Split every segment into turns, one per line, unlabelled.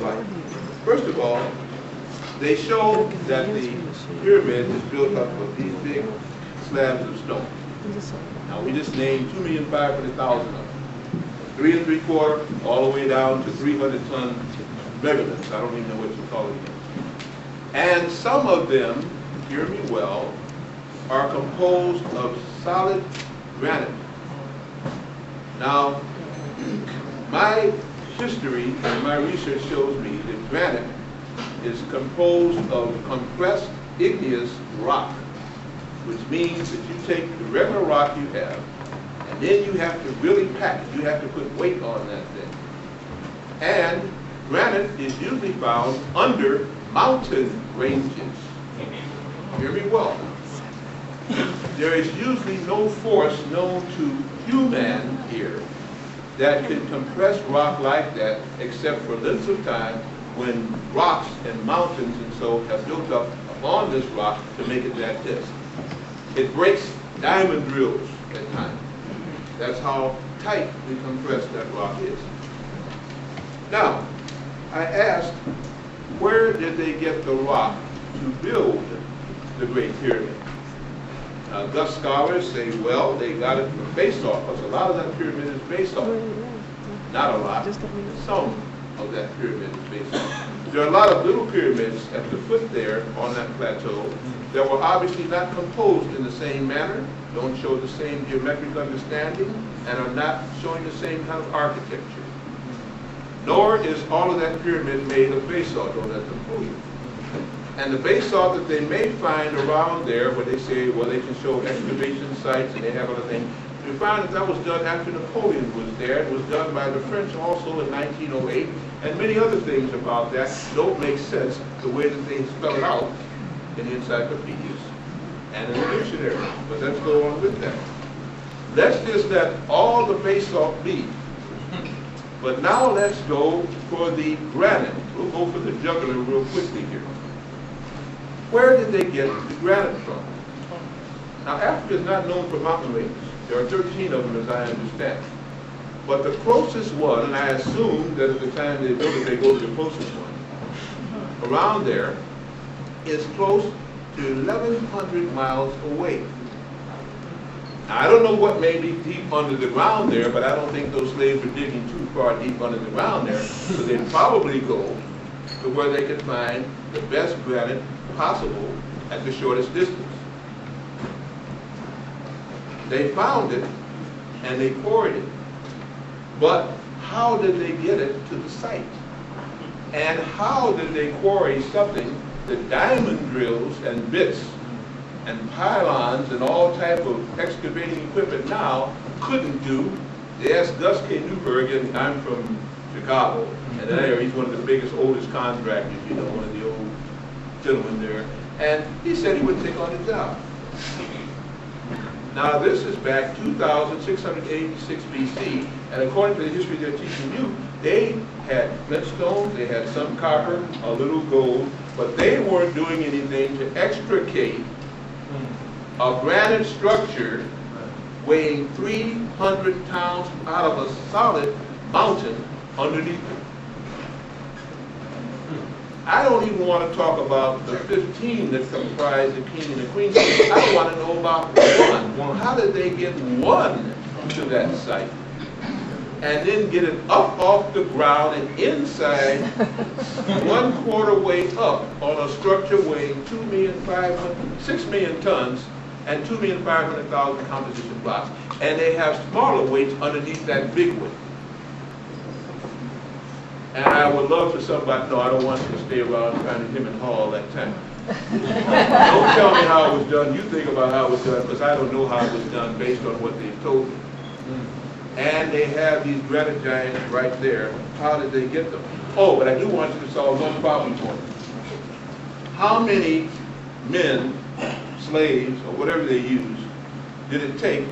like. First of all, they show that the pyramid is built up of these big slabs of stone. Now we just named 2,500,000 of them. 3 3/4 all the way down to 300-ton megaliths. I don't even know what you call it again. And some of them, hear me well, are composed of solid granite. Now, my history and my research shows me that granite is composed of compressed igneous rock, which means that you take the regular rock you have, and then you have to really pack it. You have to put weight on that thing. And granite is usually found under mountain ranges. Hear me well. There is usually no force known to human here that can compress rock like that, except for lengths of time when rocks and mountains and so have built up on this rock to make it that thick. It breaks diamond drills at times. That's how tightly compressed that rock is. Now, I asked, where did they get the rock to build the Great Pyramid? Now, thus scholars say, well, they got it from basalt, because a lot of that pyramid is basalt. Not a lot, some of that pyramid is basalt. There are a lot of little pyramids at the foot there on that plateau that were obviously not composed in the same manner, don't show the same geometric understanding, and are not showing the same kind of architecture. Nor is all of that pyramid made of basalt on that composure. And the basalt that they may find around there, where they say, well, they can show excavation sites and they have other things, we find that that was done after Napoleon was there. It was done by the French also in 1908, and many other things about that don't make sense the way that they spell it out in the encyclopedias and in the dictionary. But let's go on with that. Let's just let all the basalt be. But now let's go for the granite. We'll go for the jugular real quickly here. Where did they get the granite from? Now, Africa is not known for mountain ranges. There are 13 of them, as I understand. But the closest one, and I assume that at the time they built it, they go to the closest one, around there, is close to 1,100 miles away. Now, I don't know what may be deep under the ground there, but I don't think those slaves were digging too far deep under the ground there. So they'd probably go to where they could find the best granite possible at the shortest distance. They found it and they quarried it. But how did they get it to the site? And how did they quarry something that diamond drills and bits and pylons and all type of excavating equipment now couldn't do? They asked Gus K. Newberg, and I'm from Chicago, and there he's one of the biggest, oldest contractors, you know, one of the old gentlemen there, and he said he would take on the job. Now this is back 2,686 BC, and according to the history they're teaching you, they had flintstones, they had some copper, a little gold, but they weren't doing anything to extricate a granite structure weighing 300 pounds out of a solid mountain underneath it. I don't even want to talk about the 15 that comprise the king and the queen. I want to know about one. Well, how did they get one to that site? And then get it up off the ground and inside 1/4 way up on a structure weighing 6 million tons and 2,500,000 composition blocks. And they have smaller weights underneath that big weight. And I would love for somebody, no, I don't want you to stay around trying to him and haw all that time. Don't tell me how it was done. You think about how it was done, because I don't know how it was done based on what they've told me. And they have these granite giants right there. How did they get them? Oh, but I do want you to solve one problem for me. How many men, slaves, or whatever they use, did it take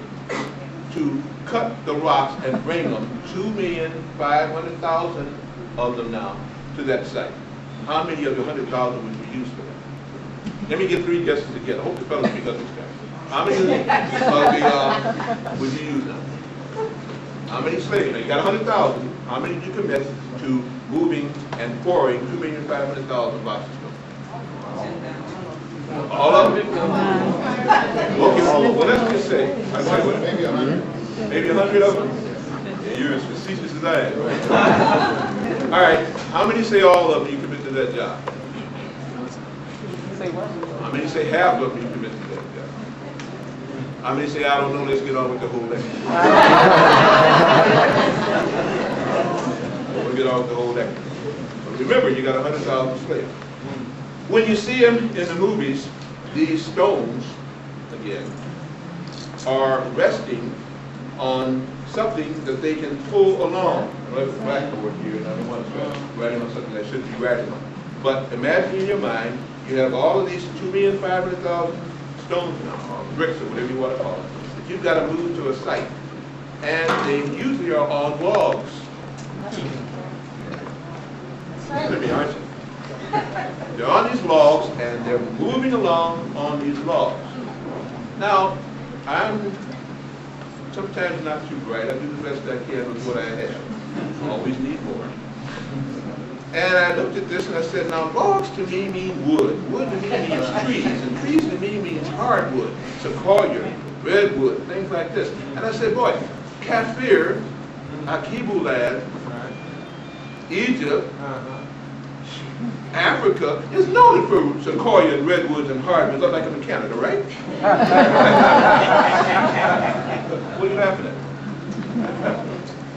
to cut the rocks and bring them, 2,500,000 of them now, to that site? How many of the 100,000 would you use for that? Let me get 3 guesses together. I hope the fellows speak up this time. How many would you use now? How many slaves? Now you got 100,000. How many did you commit to moving and quarrying 2,500,000 boxes. All of them? Okay, well, let's just say, I said, what, maybe 100? Maybe 100 of them? Yeah, you're as facetious as I am, right? All right, how many say all of them you commit to that job?
Say what?
How many say half of them you commit to that job? How many say, I don't know, let's get on with the whole lecture? We'll get on with the whole lecture. But remember, you got 100,000 slaves. When you see them in the movies, these stones, again, are resting on something that they can pull along. I have a blackboard here, and I don't want to writing on something I shouldn't be writing on. But imagine in your mind, you have all of these 2,500,000 stones now, or bricks, or whatever you want to call it, that you've got to move to a site. And they usually are on logs. Let me, aren't you? They're on these logs, and they're moving along on these logs. Now, I'm sometimes not too bright. I do the best I can with what I have. Always need more. And I looked at this and I said, now logs to me mean wood. Wood to me means trees. And trees to me means hardwood, sequoia, redwood, things like this. And I said, boy, Kafir, Akibuland, Egypt, Africa is known for sequoia and redwoods and hardwoods, like I'm in Canada, right? What are you laughing at?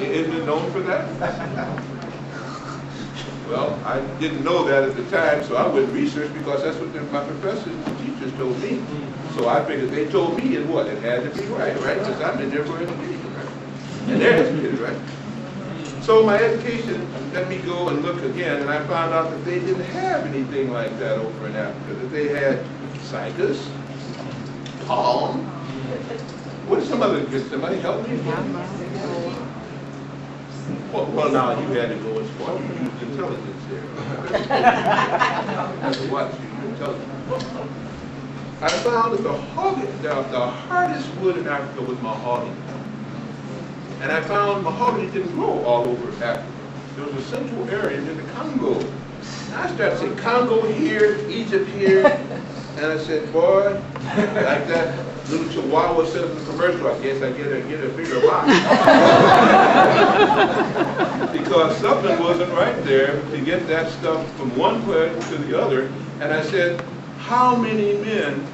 Isn't it known for that? Well, I didn't know that at the time, so I wouldn't research because that's what my professors and teachers told me. So I figured they told me and what? It had to be right? Because I'm in there for education, right? And they're educated, right? So my education let me go and look again, and I found out that they didn't have anything like that over in Africa. That they had cycas, palm. What is some other good? Somebody help me? Well, now you had to go and spot. You used intelligence there. That's what you used intelligence. I found that the hardest wood in Africa was mahogany. And I found mahogany didn't grow all over Africa. There was a central area near the Congo. And I started saying, Congo here, Egypt here. And I said, boy, like that little Chihuahua says in the commercial, I guess I get a bigger box. Because something wasn't right there to get that stuff from one place to the other. And I said, how many men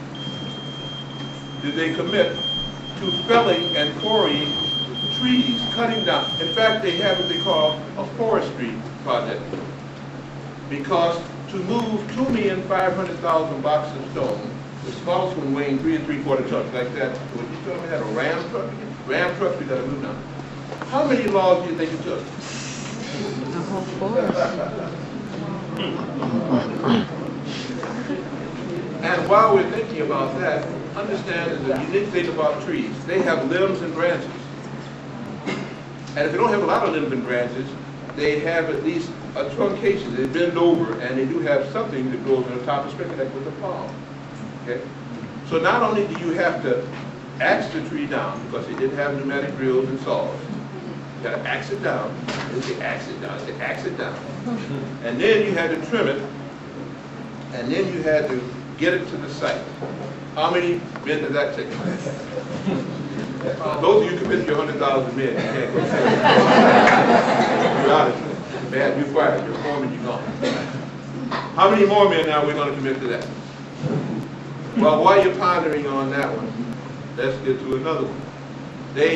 did they commit to felling and quarrying trees, cutting down? In fact, they have what they call a forestry project. Because to move 2,500,000 boxes of stone, the smallest one weighing 3 3/4 tons, like that. What you told me had a ram truck? Ram trucks, we got to move now. How many logs do you think it took?
A whole forest. And
while we're thinking about that, understand that the unique thing about trees, they have limbs and branches. And if they don't have a lot of limbs and branches, they have at least a truncation. They bend over, and they do have something that goes on the top, especially like with the palm. Okay? So not only do you have to axe the tree down, because they didn't have pneumatic drills and saws. You got to axe it down. They say axe it down. They say axe it down. And then you had to trim it, and then you had to get it to the site. How many men did that take? Those of you committed your 100,000 men, you can't go say you're out of it. Man, you're fired. You're foreman, you're gone. How many more men now are we going to commit to that? Well, while you're pondering on that one, let's get to another one. They